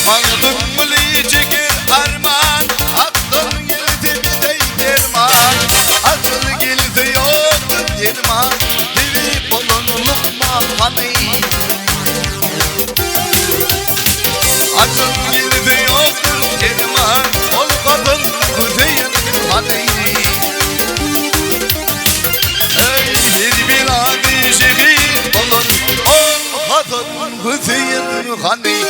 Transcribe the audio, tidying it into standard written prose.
Mağdum mılı çeker arman, aklın geldi bir de derman. Akıl geldi yoktur derman, devip olunulma hani. Akıl geldi yoktur derman, ol kadın kuzeyin hani. Bir adi şehir olun, ol kadın kuzeyin hani.